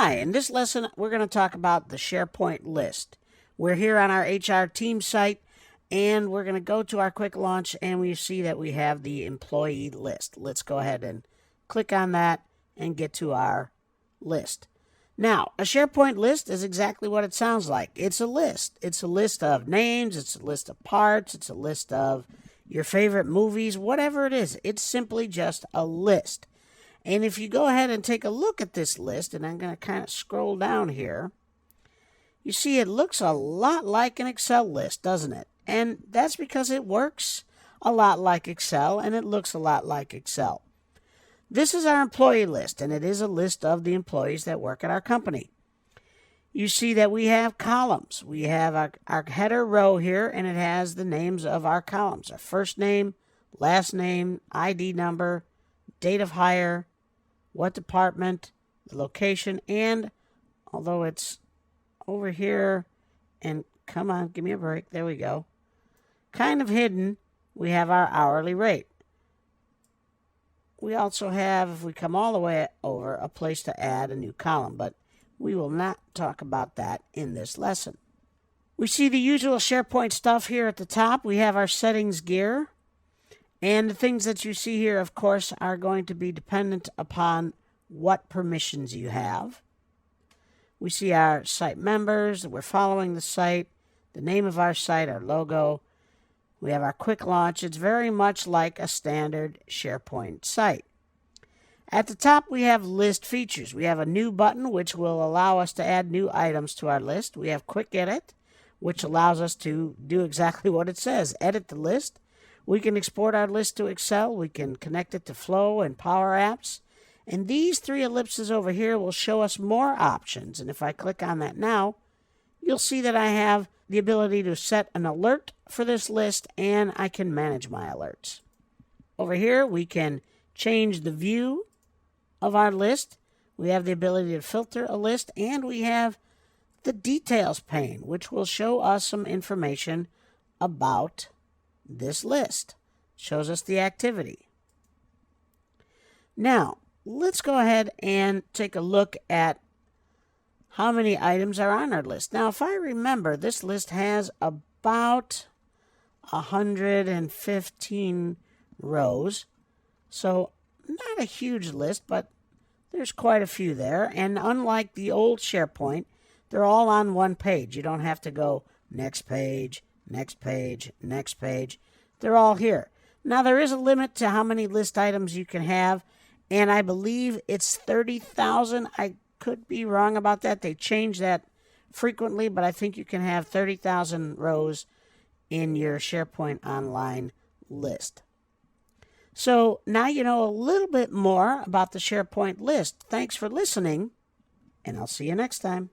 Hi, in this lesson we're going to talk about the SharePoint list. We're here on our HR team site and we're going to go to our quick launch and we see that we have the employee list. Let's go ahead and click on that and get to our list. Now, a SharePoint list is exactly what it sounds like. It's a list. It's a list of names, it's a list of parts, it's a list of your favorite movies, whatever it is. It's simply just a list. And if you go ahead and take a look at this list, and I'm going to kind of scroll down here, you see it looks a lot like an Excel list, doesn't it? And that's because it works a lot like Excel, and it looks a lot like Excel. This is our employee list, and it is a list of the employees that work at our company. You see that we have columns. We have our header row here, and it has the names of our columns. Our first name, last name, ID number, date of hire, what department, the location, and although it's over here, and come on, give me a break, there we go, kind of hidden, we have our hourly rate. We also have, if we come all the way over, a place to add a new column, but we will not talk about that in this lesson. We see the usual SharePoint stuff here at the top. We have our settings gear. And the things that you see here, of course, are going to be dependent upon what permissions you have. We see our site members, we're following the site, the name of our site, our logo. We have our quick launch. It's very much like a standard SharePoint site. At the top, we have list features. We have a new button, which will allow us to add new items to our list. We have quick edit, which allows us to do exactly what it says, edit the list. We can export our list to Excel. We can connect it to Flow and Power Apps. And these three ellipses over here will show us more options. And if I click on that now, you'll see that I have the ability to set an alert for this list, and I can manage my alerts. Over here, we can change the view of our list. We have the ability to filter a list, and we have the details pane, which will show us some information about this list. Shows us the activity. Now, let's go ahead and take a look at how many items are on our list. Now, if I remember, this list has about 115 rows. So, not a huge list, but there's quite a few there. And unlike the old SharePoint, they're all on one page. You don't have to go next page, next page, next page. They're all here. Now, there is a limit to how many list items you can have, and I believe it's 30,000. I could be wrong about that. They change that frequently, but I think you can have 30,000 rows in your SharePoint Online list. So now you know a little bit more about the SharePoint list. Thanks for listening, and I'll see you next time.